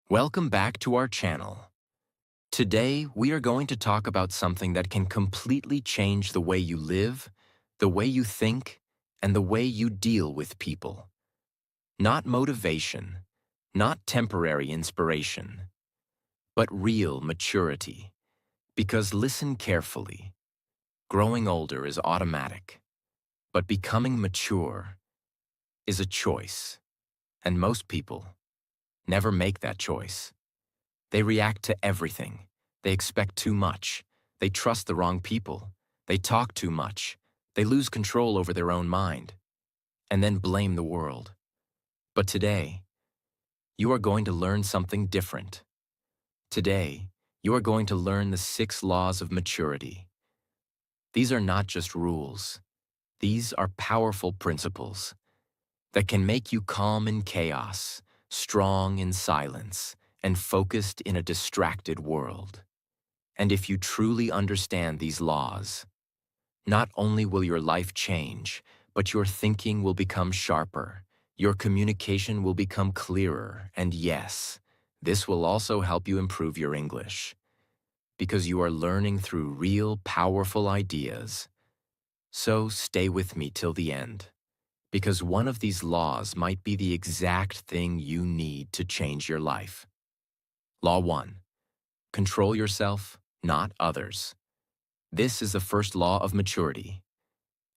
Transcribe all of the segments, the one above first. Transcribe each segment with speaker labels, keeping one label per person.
Speaker 1: Welcome back to our channel. Today, we are going to talk about something that can completely change the way you live, the way you think, and the way you deal with people. Not motivation, not temporary inspiration, but real maturity. Because listen carefully, growing older is automatic, but becoming mature is a choice. And most people never make that choice. They react to everything. They expect too much. They trust the wrong people. They talk too much. They lose control over their own mind, and then blame the world. But today, you are going to learn something different. Today, you are going to learn the 6 laws of maturity. These are not just rules. These are powerful principles that can make you calm in chaos, strong in silence, and focused in a distracted world. And if you truly understand these laws, not only will your life change, but your thinking will become sharper, your communication will become clearer, and yes, this will also help you improve your English, because you are learning through real, powerful ideas. So stay with me till the end, because one of these laws might be the exact thing you need to change your life. Law 1. Control yourself, not others. This is the first law of maturity,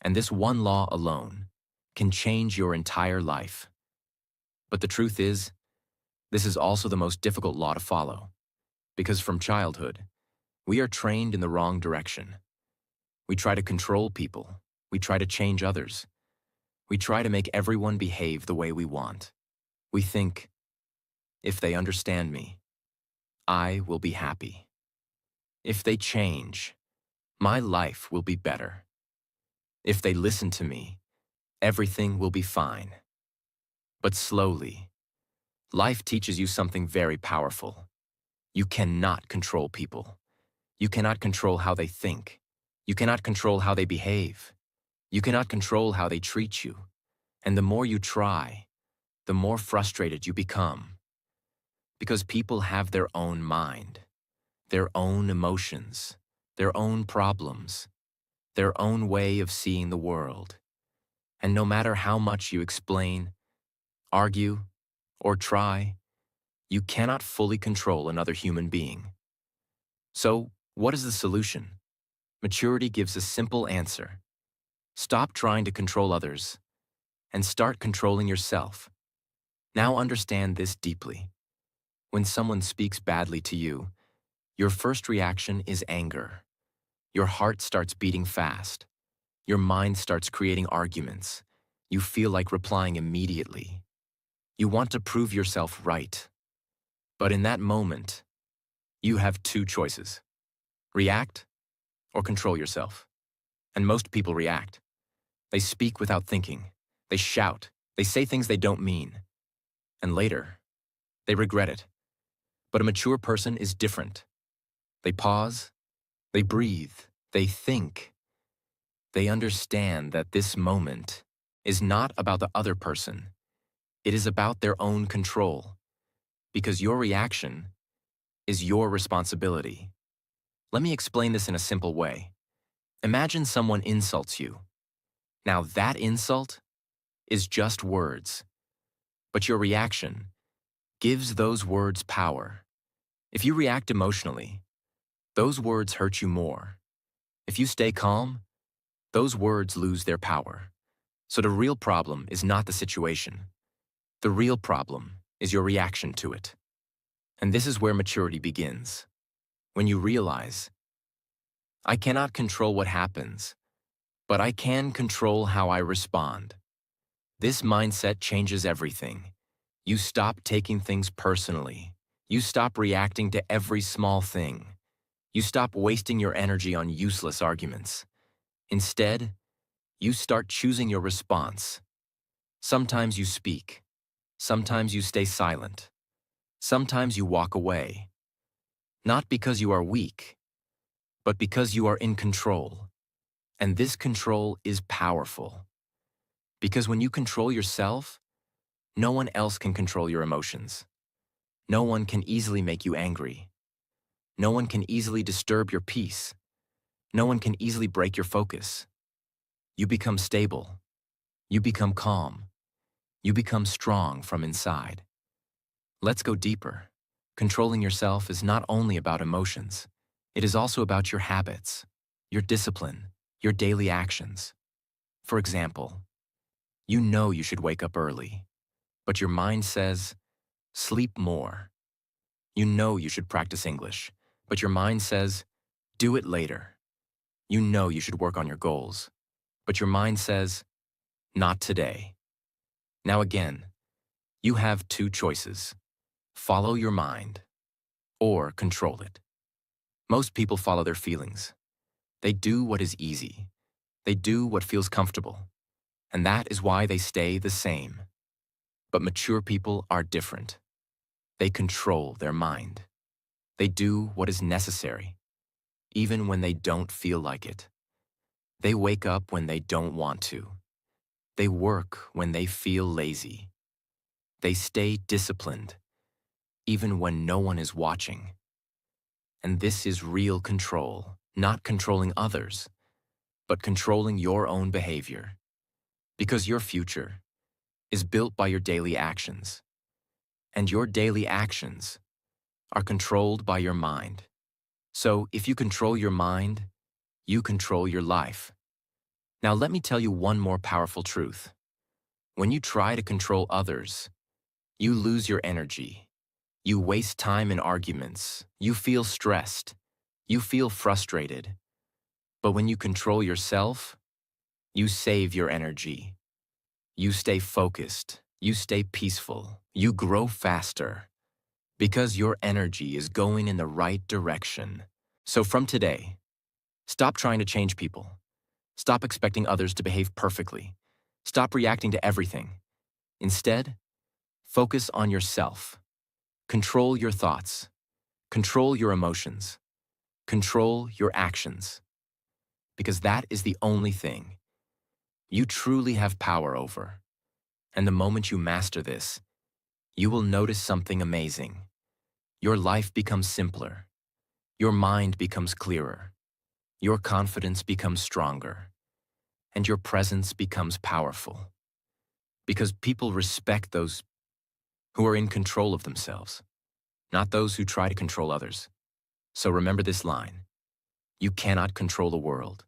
Speaker 1: and this one law alone can change your entire life. But the truth is, this is also the most difficult law to follow, because from childhood, we are trained in the wrong direction. We try to control people. We try to change others. We try to make everyone behave the way we want. We think, if they understand me, I will be happy. If they change, my life will be better. If they listen to me, everything will be fine. But slowly, life teaches you something very powerful. You cannot control people. You cannot control how they think. You cannot control how they behave. You cannot control how they treat you. And the more you try, the more frustrated you become. Because people have their own mind, their own emotions, their own problems, their own way of seeing the world. And no matter how much you explain, argue, or try, you cannot fully control another human being. So, what is the solution? Maturity gives a simple answer. Stop trying to control others and start controlling yourself. Now understand this deeply. When someone speaks badly to you, your first reaction is anger. Your heart starts beating fast. Your mind starts creating arguments. You feel like replying immediately. You want to prove yourself right. But in that moment, you have 2 choices. React or control yourself. And most people react. They speak without thinking. They shout. They say things they don't mean. And later, they regret it. But a mature person is different. They pause. They breathe. They think. They understand that this moment is not about the other person. It is about their own control. Because your reaction is your responsibility. Let me explain this in a simple way. Imagine someone insults you. Now that insult is just words, but your reaction gives those words power. If you react emotionally, those words hurt you more. If you stay calm, those words lose their power. So the real problem is not the situation. The real problem is your reaction to it. And this is where maturity begins. When you realize, I cannot control what happens, but I can control how I respond. This mindset changes everything. You stop taking things personally. You stop reacting to every small thing. You stop wasting your energy on useless arguments. Instead, you start choosing your response. Sometimes you speak. Sometimes you stay silent. Sometimes you walk away. Not because you are weak, but because you are in control. And this control is powerful. Because when you control yourself, no one else can control your emotions. No one can easily make you angry. No one can easily disturb your peace. No one can easily break your focus. You become stable. You become calm. You become strong from inside. Let's go deeper. Controlling yourself is not only about emotions. It is also about your habits, your discipline, your daily actions. For example, you know you should wake up early, but your mind says, sleep more. You know you should practice English, but your mind says, do it later. You know you should work on your goals, but your mind says, not today. Now again, you have two choices. Follow your mind or control it. Most people follow their feelings. They do what is easy. They do what feels comfortable. And that is why they stay the same. But mature people are different. They control their mind. They do what is necessary, even when they don't feel like it. They wake up when they don't want to. They work when they feel lazy. They stay disciplined, even when no one is watching. And this is real control, not controlling others, but controlling your own behavior. Because your future is built by your daily actions, and your daily actions are controlled by your mind. So if you control your mind, you control your life. Now let me tell you one more powerful truth. When you try to control others, you lose your energy. You waste time in arguments. You feel stressed. You feel frustrated. But when you control yourself, you save your energy. You stay focused. You stay peaceful. You grow faster because your energy is going in the right direction. So from today, stop trying to change people. Stop expecting others to behave perfectly. Stop reacting to everything. Instead, focus on yourself. Control your thoughts. Control your emotions. Control your actions. Because that is the only thing you truly have power over. And the moment you master this, you will notice something amazing. Your life becomes simpler. Your mind becomes clearer. Your confidence becomes stronger. And your presence becomes powerful. Because people respect those who are in control of themselves, not those who try to control others. So remember this line. You cannot control the world,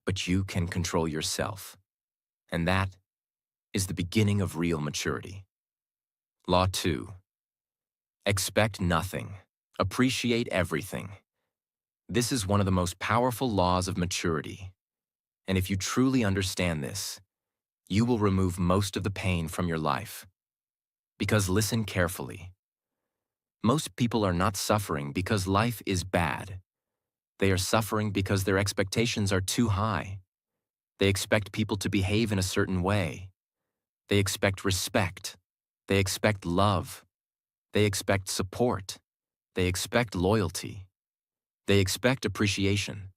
Speaker 1: but you can control yourself. And that is the beginning of real maturity. Law 2. Expect nothing. Appreciate everything. This is one of the most powerful laws of maturity. And if you truly understand this, you will remove most of the pain from your life. Because listen carefully. Most people are not suffering because life is bad. They are suffering because their expectations are too high. They expect people to behave in a certain way. They expect respect. They expect love. They expect support. They expect loyalty. They expect appreciation.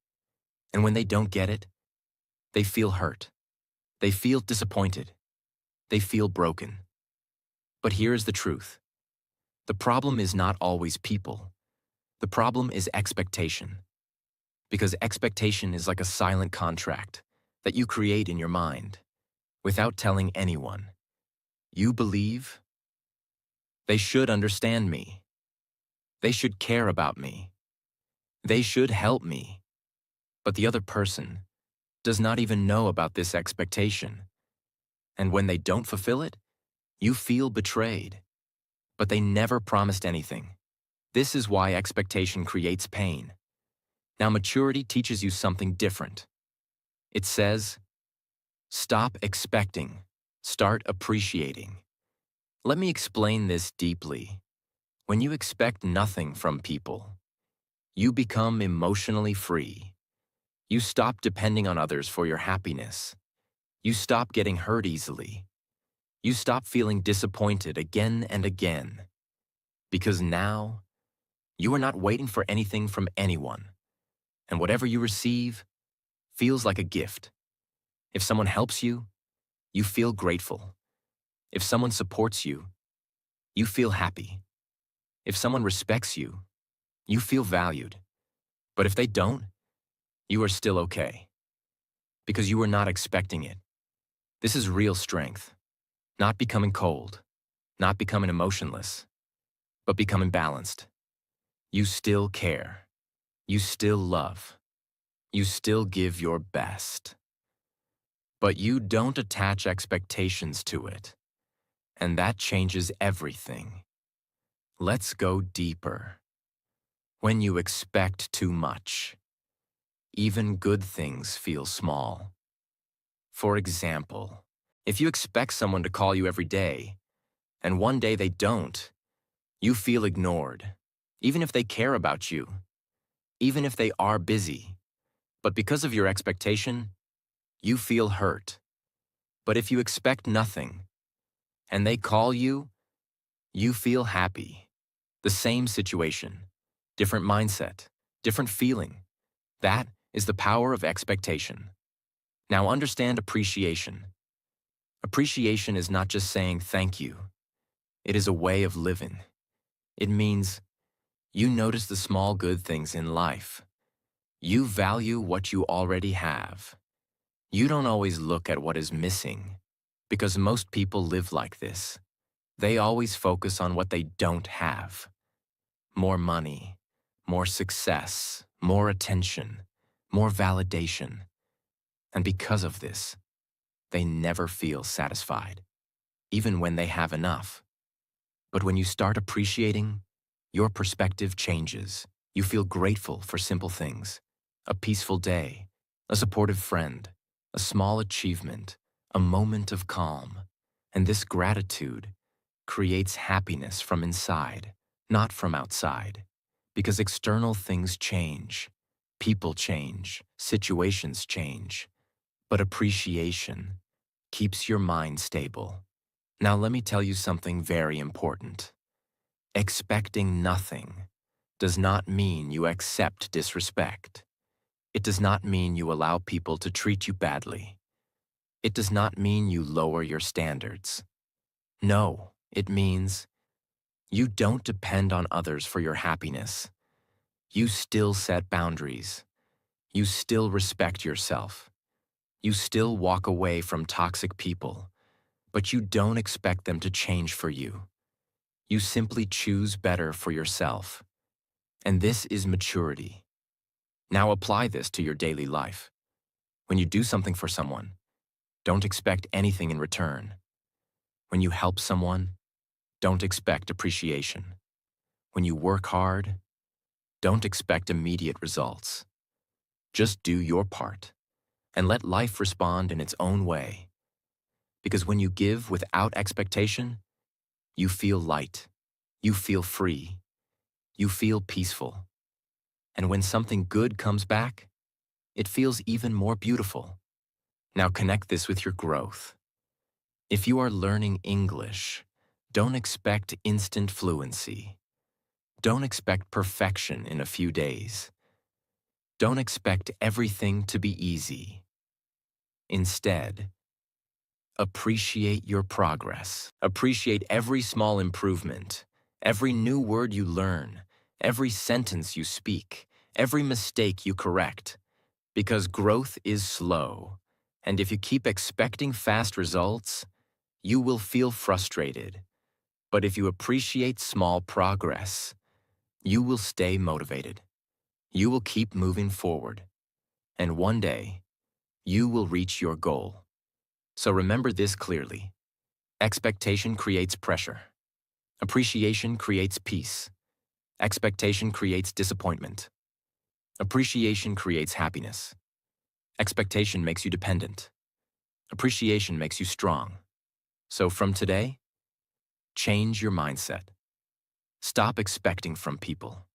Speaker 1: And when they don't get it, they feel hurt. They feel disappointed. They feel broken. But here's the truth. The problem is not always people. The problem is expectation. Because expectation is like a silent contract that you create in your mind without telling anyone. You believe they should understand me. They should care about me. They should help me. But the other person does not even know about this expectation. And when they don't fulfill it, you feel betrayed. But they never promised anything. This is why expectation creates pain. Now maturity teaches you something different. It says, stop expecting, start appreciating. Let me explain this deeply. When you expect nothing from people, you become emotionally free. You stop depending on others for your happiness. You stop getting hurt easily. You stop feeling disappointed again and again. Because now, you are not waiting for anything from anyone. And whatever you receive feels like a gift. If someone helps you, you feel grateful. If someone supports you, you feel happy. If someone respects you, you feel valued. But if they don't, you are still okay. Because you were not expecting it. This is real strength. Not becoming cold, not becoming emotionless, but becoming balanced. You still care. You still love. You still give your best. But you don't attach expectations to it. And that changes everything. Let's go deeper. When you expect too much, even good things feel small. For example, if you expect someone to call you every day, and one day they don't, you feel ignored, even if they care about you, even if they are busy. But because of your expectation, you feel hurt. But if you expect nothing, and they call you, you feel happy. The same situation, different mindset, different feeling. That is the power of expectation. Now understand appreciation. Appreciation is not just saying thank you. It is a way of living. It means you notice the small good things in life. You value what you already have. You don't always look at what is missing, because most people live like this. They always focus on what they don't have. More money, more success, more attention, more validation. And because of this, they never feel satisfied, even when they have enough. But when you start appreciating, your perspective changes. You feel grateful for simple things. A peaceful day, a supportive friend, a small achievement, a moment of calm. And this gratitude creates happiness from inside, not from outside. Because external things change, people change, situations change. But appreciation keeps your mind stable. Now let me tell you something very important. Expecting nothing does not mean you accept disrespect. It does not mean you allow people to treat you badly. It does not mean you lower your standards. No, it means you don't depend on others for your happiness. You still set boundaries. You still respect yourself. You still walk away from toxic people, but you don't expect them to change for you. You simply choose better for yourself. And this is maturity. Now apply this to your daily life. When you do something for someone, don't expect anything in return. When you help someone, don't expect appreciation. When you work hard, don't expect immediate results. Just do your part and let life respond in its own way. Because when you give without expectation, you feel light, you feel free, you feel peaceful. And when something good comes back, it feels even more beautiful. Now connect this with your growth. If you are learning English, don't expect instant fluency. Don't expect perfection in a few days. Don't expect everything to be easy. Instead, appreciate your progress. Appreciate every small improvement, every new word you learn, every sentence you speak, every mistake you correct. Because growth is slow, and if you keep expecting fast results, you will feel frustrated. But if you appreciate small progress, you will stay motivated. You will keep moving forward. And one day, you will reach your goal. So remember this clearly. Expectation creates pressure. Appreciation creates peace. Expectation creates disappointment. Appreciation creates happiness. Expectation makes you dependent. Appreciation makes you strong. So from today, change your mindset. Stop expecting from people.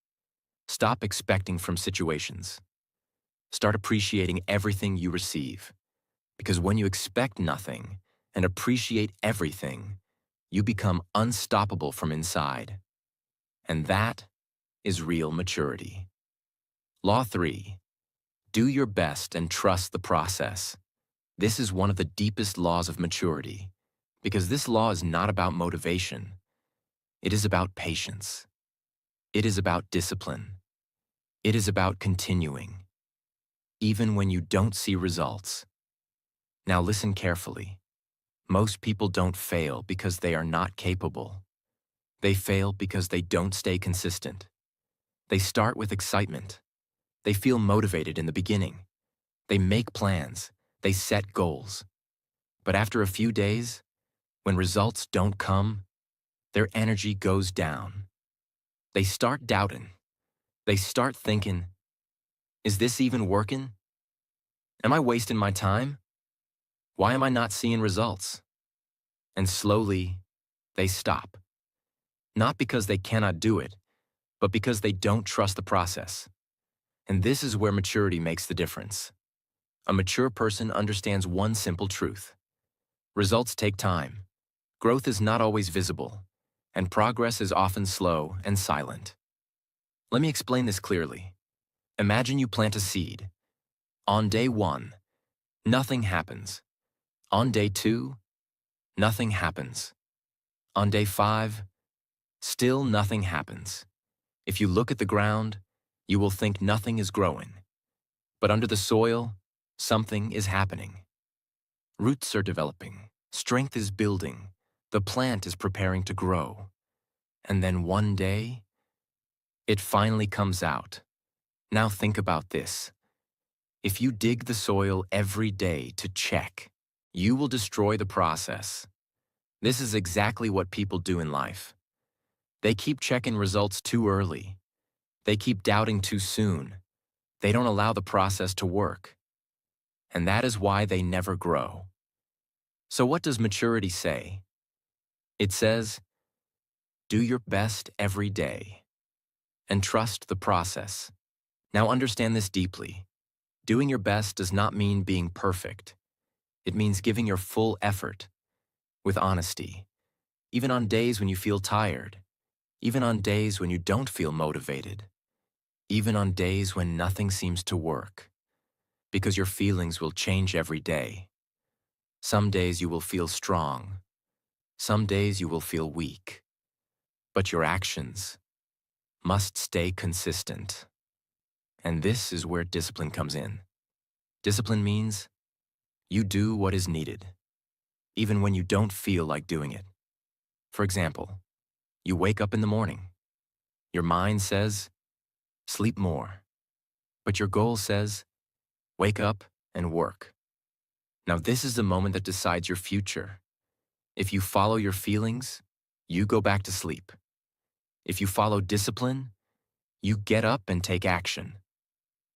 Speaker 1: Stop expecting from situations. Start appreciating everything you receive. Because when you expect nothing and appreciate everything, you become unstoppable from inside. And that is real maturity. Law 3. Do your best and trust the process. This is one of the deepest laws of maturity, because this law is not about motivation. It is about patience. It is about discipline. It is about continuing, even when you don't see results. Now listen carefully. Most people don't fail because they are not capable. They fail because they don't stay consistent. They start with excitement. They feel motivated in the beginning. They make plans. They set goals. But after a few days, when results don't come, their energy goes down. They start doubting. They start thinking, is this even working? Am I wasting my time? Why am I not seeing results? And slowly, they stop. Not because they cannot do it, but because they don't trust the process. And this is where maturity makes the difference. A mature person understands one simple truth. Results take time. Growth is not always visible, and progress is often slow and silent. Let me explain this clearly. Imagine you plant a seed. On day 1, nothing happens. On day 2, nothing happens. On day 5, still nothing happens. If you look at the ground, you will think nothing is growing. But under the soil, something is happening. Roots are developing, strength is building, the plant is preparing to grow. And then one day, it finally comes out. Now think about this. If you dig the soil every day to check, you will destroy the process. This is exactly what people do in life. They keep checking results too early. They keep doubting too soon. They don't allow the process to work. And that is why they never grow. So what does maturity say? It says, do your best every day and trust the process. Now understand this deeply. Doing your best does not mean being perfect. It means giving your full effort with honesty, even on days when you feel tired, even on days when you don't feel motivated, even on days when nothing seems to work, because your feelings will change every day. Some days you will feel strong. Some days you will feel weak. But your actions must stay consistent. And this is where discipline comes in. Discipline means you do what is needed, even when you don't feel like doing it. For example, you wake up in the morning. Your mind says, sleep more. But your goal says, wake up and work. Now this is the moment that decides your future. If you follow your feelings, you go back to sleep. If you follow discipline, you get up and take action.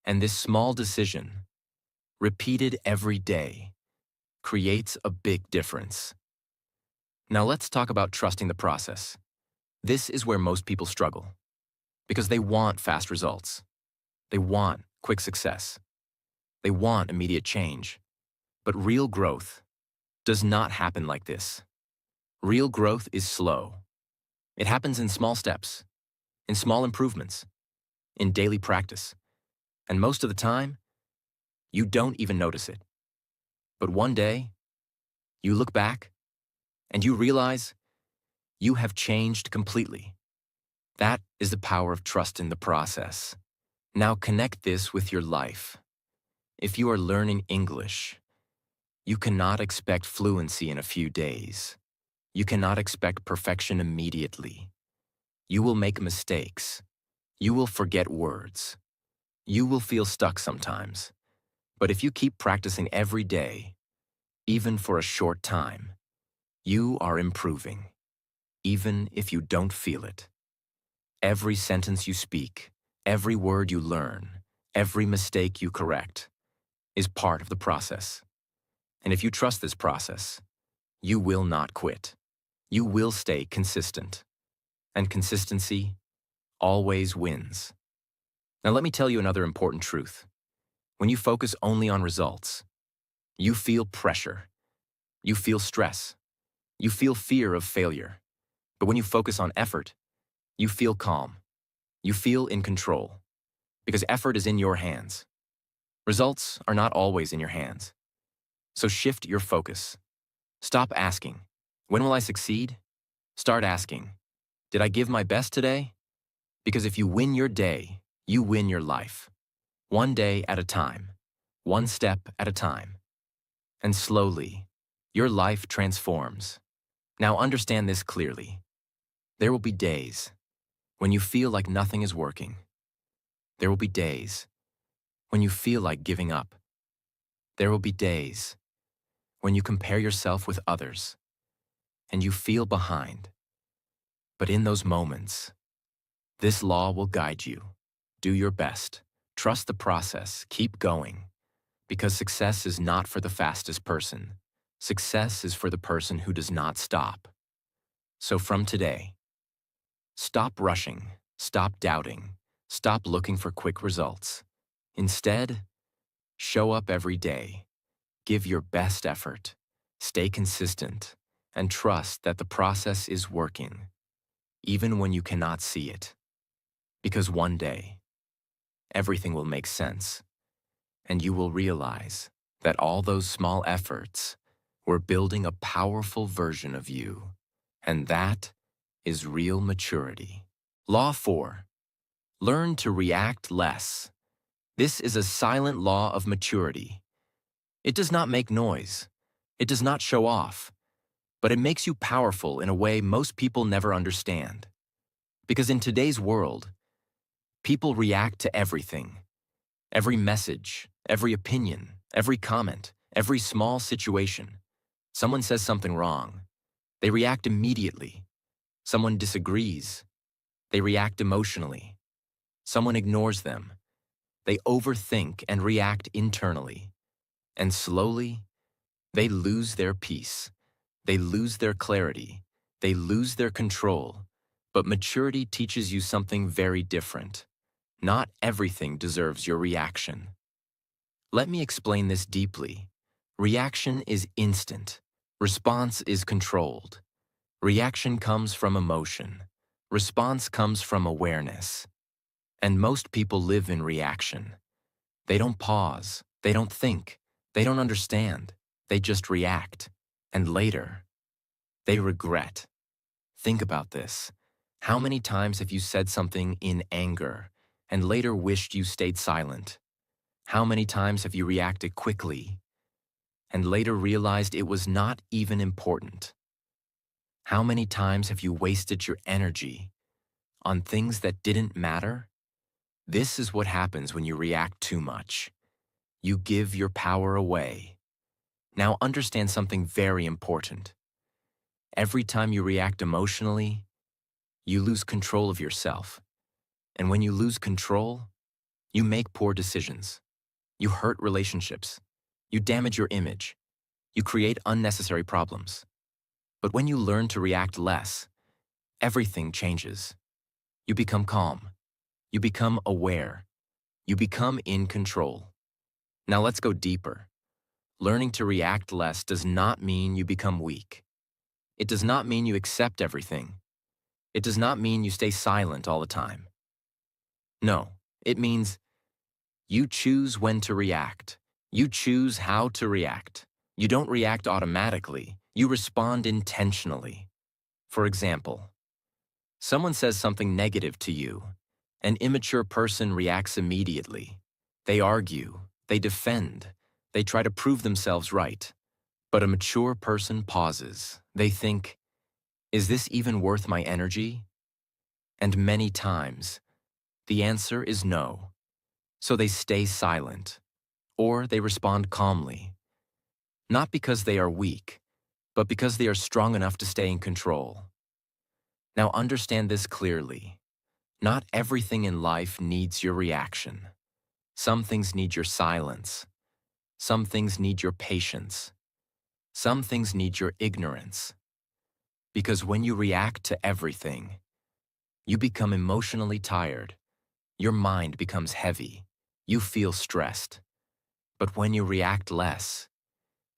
Speaker 1: And this small decision, repeated every day, creates a big difference. Now let's talk about trusting the process. This is where most people struggle, because they want fast results. They want quick success. They want immediate change. But real growth does not happen like this. Real growth is slow. It happens in small steps, in small improvements, in daily practice. And most of the time, you don't even notice it. But one day, you look back and you realize you have changed completely. That is the power of trust in the process. Now connect this with your life. If you are learning English, you cannot expect fluency in a few days. You cannot expect perfection immediately. You will make mistakes. You will forget words. You will feel stuck sometimes. But if you keep practicing every day, even for a short time, you are improving, even if you don't feel it. Every sentence you speak, every word you learn, every mistake you correct is part of the process. And if you trust this process, you will not quit. You will stay consistent. And consistency always wins. Now let me tell you another important truth. When you focus only on results, you feel pressure. You feel stress. You feel fear of failure. But when you focus on effort, you feel calm. You feel in control. Because effort is in your hands. Results are not always in your hands. So shift your focus. Stop asking, when will I succeed? Start asking, did I give my best today? Because if you win your day, you win your life. One day at a time, one step at a time. And slowly, your life transforms. Now understand this clearly. There will be days when you feel like nothing is working. There will be days when you feel like giving up. There will be days when you compare yourself with others and you feel behind. But in those moments, this law will guide you. Do your best. Trust the process. Keep going. Because success is not for the fastest person. Success is for the person who does not stop. So from today, stop rushing, stop doubting, stop looking for quick results. Instead, show up every day, give your best effort, stay consistent, and trust that the process is working, even when you cannot see it. Because one day, everything will make sense, and you will realize that all those small efforts were building a powerful version of you, and that is real maturity. Law 4. Learn to react less. This is a silent law of maturity. It does not make noise. It does not show off. But it makes you powerful in a way most people never understand. Because in today's world, people react to everything. Every message, every opinion, every comment, every small situation. Someone says something wrong. They react immediately. Someone disagrees. They react emotionally. Someone ignores them. They overthink and react internally. And slowly, they lose their peace. They lose their clarity. They lose their control. But maturity teaches you something very different. Not everything deserves your reaction. Let me explain this deeply. Reaction is instant. Response is controlled. Reaction comes from emotion. Response comes from awareness. And most people live in reaction. They don't pause. They don't think. They don't understand. They just react. And later, they regret. Think about this. How many times have you said something in anger and later wished you stayed silent? How many times have you reacted quickly and later realized it was not even important? How many times have you wasted your energy on things that didn't matter? This is what happens when you react too much. You give your power away. Now understand something very important. Every time you react emotionally, you lose control of yourself. And when you lose control, you make poor decisions. You hurt relationships. You damage your image. You create unnecessary problems. But when you learn to react less, everything changes. You become calm. You become aware. You become in control. Now let's go deeper. Learning to react less does not mean you become weak. It does not mean you accept everything. It does not mean you stay silent all the time. No, it means you choose when to react. You choose how to react. You don't react automatically. You respond intentionally. For example, someone says something negative to you. An immature person reacts immediately. They argue. They defend. They try to prove themselves right. But a mature person pauses. They think, is this even worth my energy? And many times, the answer is no. So they stay silent, or they respond calmly. Not because they are weak, but because they are strong enough to stay in control. Now understand this clearly. Not everything in life needs your reaction. Some things need your silence. Some things need your patience. Some things need your ignorance. Because when you react to everything, you become emotionally tired. Your mind becomes heavy. You feel stressed. But when you react less,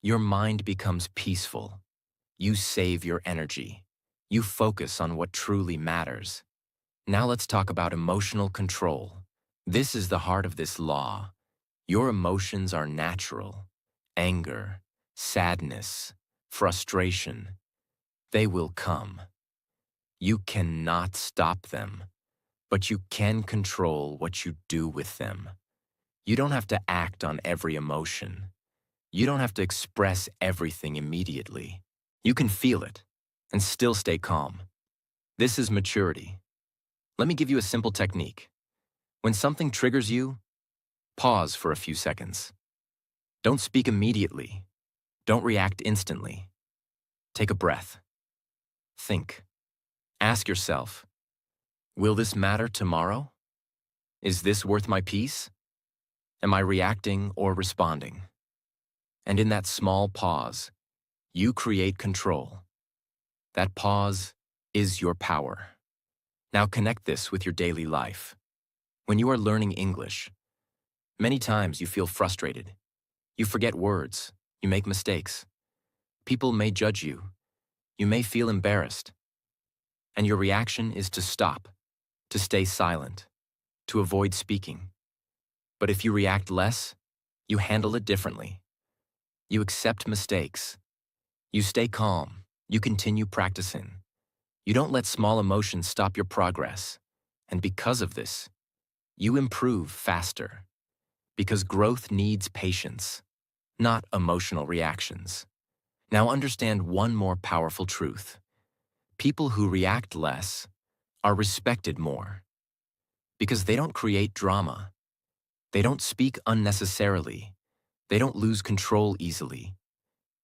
Speaker 1: your mind becomes peaceful. You save your energy. You focus on what truly matters. Now let's talk about emotional control. This is the heart of this law. Your emotions are natural. Anger, sadness, frustration, they will come. You cannot stop them. but you can control what you do with them. You don't have to act on every emotion. You don't have to express everything immediately. You can feel it and still stay calm. This is maturity. Let me give you a simple technique. When something triggers you, pause for a few seconds. Don't speak immediately. Don't react instantly. Take a breath. Think. Ask yourself, will this matter tomorrow? Is this worth my peace? Am I reacting or responding? And in that small pause, you create control. That pause is your power. Now connect this with your daily life. When you are learning English, many times you feel frustrated. You forget words. You make mistakes. People may judge you. You may feel embarrassed. And your reaction is to stop, to stay silent, to avoid speaking. But if you react less, you handle it differently. You accept mistakes. You stay calm. You continue practicing. You don't let small emotions stop your progress. And because of this, you improve faster. Because growth needs patience, not emotional reactions. Now understand one more powerful truth. People who react less are respected more. Because they don't create drama. They don't speak unnecessarily. They don't lose control easily.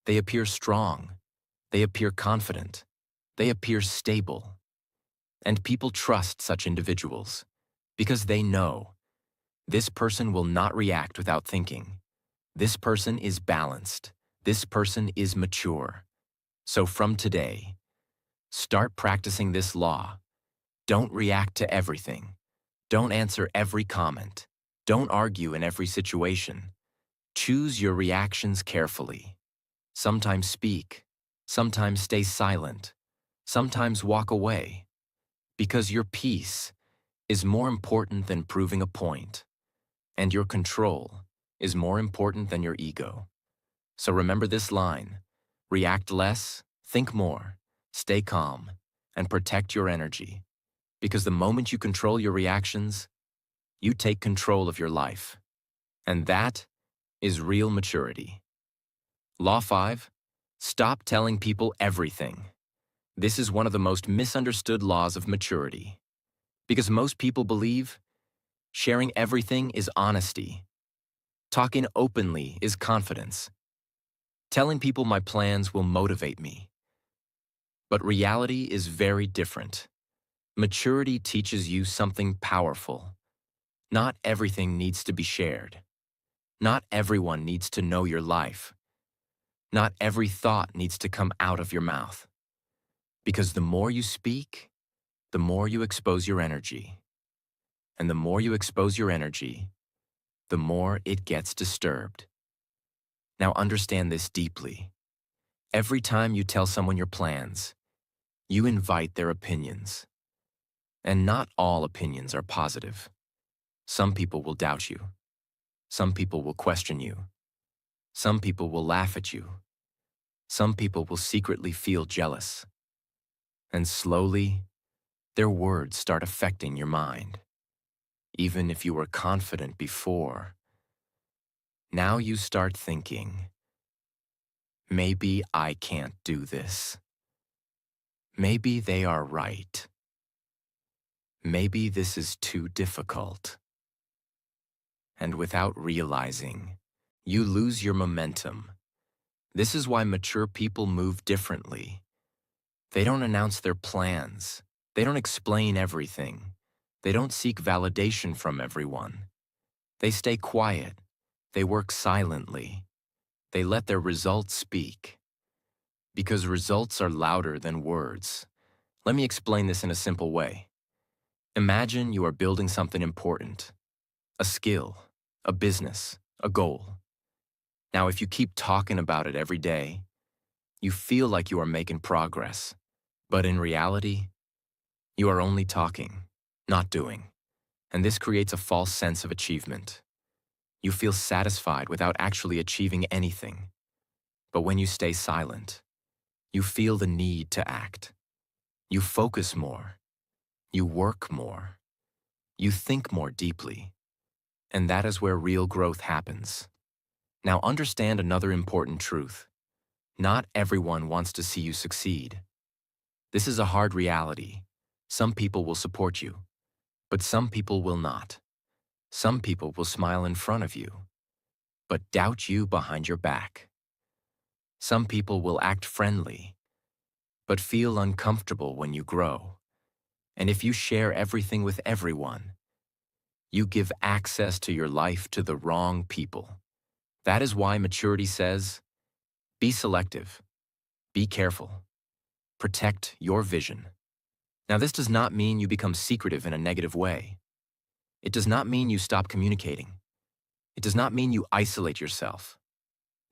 Speaker 1: They appear strong. They appear confident. They appear stable. And people trust such individuals because they know this person will not react without thinking. This person is balanced. This person is mature. So from today, start practicing this law. Don't react to everything. Don't answer every comment. Don't argue in every situation. Choose your reactions carefully. Sometimes speak. Sometimes stay silent. Sometimes walk away. Because your peace is more important than proving a point. And your control is more important than your ego. So remember this line. React less, think more, stay calm, and protect your energy. Because the moment you control your reactions, you take control of your life. And that is real maturity. Law 5. Stop telling people everything. This is one of the most misunderstood laws of maturity. Because most people believe sharing everything is honesty. Talking openly is confidence. Telling people my plans will motivate me. But reality is very different. Maturity teaches you something powerful. Not everything needs to be shared. Not everyone needs to know your life. Not every thought needs to come out of your mouth. Because the more you speak, the more you expose your energy. And the more you expose your energy, the more it gets disturbed. Now understand this deeply. Every time you tell someone your plans, you invite their opinions. And not all opinions are positive. Some people will doubt you. Some people will question you. Some people will laugh at you. Some people will secretly feel jealous. And slowly, their words start affecting your mind. Even if you were confident before, now you start thinking, maybe I can't do this. Maybe they are right. Maybe this is too difficult. And without realizing, you lose your momentum. This is why mature people move differently. They don't announce their plans. They don't explain everything. They don't seek validation from everyone. They stay quiet. They work silently. They let their results speak. Because results are louder than words. Let me explain this in a simple way. Imagine you are building something important. A skill, a business, a goal. Now, if you keep talking about it every day, you feel like you are making progress. But in reality, you are only talking, not doing. And this creates a false sense of achievement. You feel satisfied without actually achieving anything. But when you stay silent, you feel the need to act. You focus more. You work more. You think more deeply, and that is where real growth happens. Now understand another important truth. Not everyone wants to see you succeed. This is a hard reality. Some people will support you, but some people will not. Some people will smile in front of you, but doubt you behind your back. Some people will act friendly, but feel uncomfortable when you grow. And if you share everything with everyone, you give access to your life to the wrong people. That is why maturity says, be selective, be careful, protect your vision. Now, this does not mean you become secretive in a negative way. It does not mean you stop communicating. It does not mean you isolate yourself.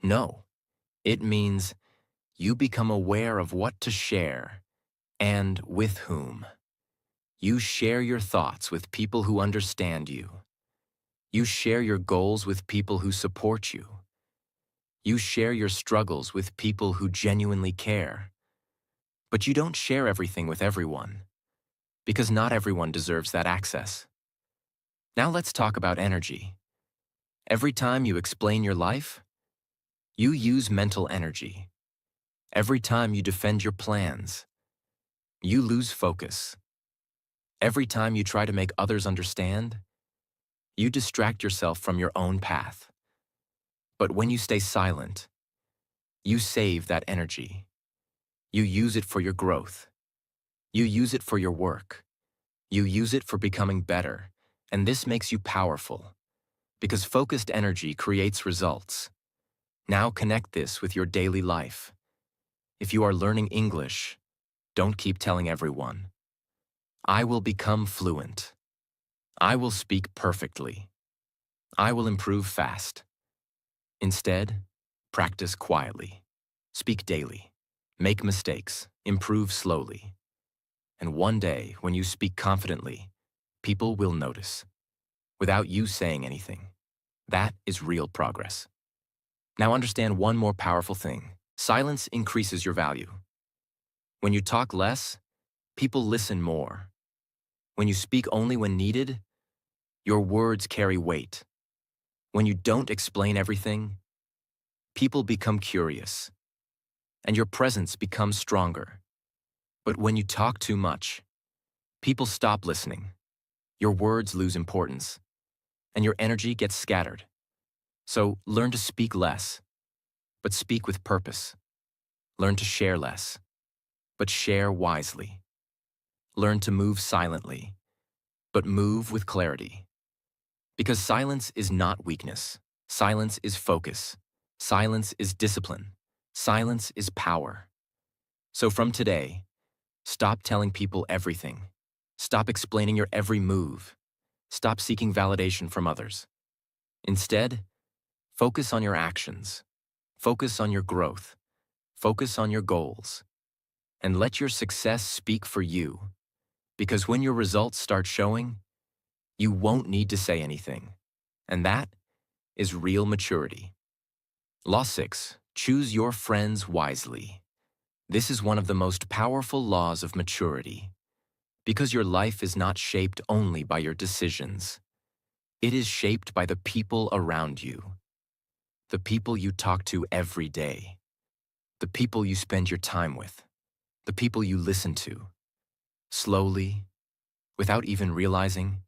Speaker 1: No, it means you become aware of what to share and with whom. You share your thoughts with people who understand you. You share your goals with people who support you. You share your struggles with people who genuinely care. But you don't share everything with everyone, because not everyone deserves that access. Now let's talk about energy. Every time you explain your life, you use mental energy. Every time you defend your plans, you lose focus. Every time you try to make others understand, you distract yourself from your own path. But when you stay silent, you save that energy. You use it for your growth. You use it for your work. You use it for becoming better. And this makes you powerful, because focused energy creates results. Now connect this with your daily life. If you are learning English, don't keep telling everyone, I will become fluent. I will speak perfectly. I will improve fast. Instead, practice quietly. Speak daily. Make mistakes. Improve slowly. And one day, when you speak confidently, people will notice, without you saying anything. That is real progress. Now understand one more powerful thing. Silence increases your value. When you talk less, people listen more. When you speak only when needed, your words carry weight. When you don't explain everything, people become curious, and your presence becomes stronger. But when you talk too much, people stop listening. Your words lose importance, and your energy gets scattered. So learn to speak less, but speak with purpose. Learn to share less, but share wisely. Learn to move silently, but move with clarity. Because silence is not weakness. Silence is focus. Silence is discipline. Silence is power. So from today, stop telling people everything. Stop explaining your every move. Stop seeking validation from others. Instead, focus on your actions. Focus on your growth. Focus on your goals. And let your success speak for you. Because when your results start showing, you won't need to say anything. And that is real maturity. Law 6. Choose your friends wisely. This is one of the most powerful laws of maturity. Because your life is not shaped only by your decisions. It is shaped by the people around you. The people you talk to every day. The people you spend your time with. The people you listen to. Slowly, without even realizing,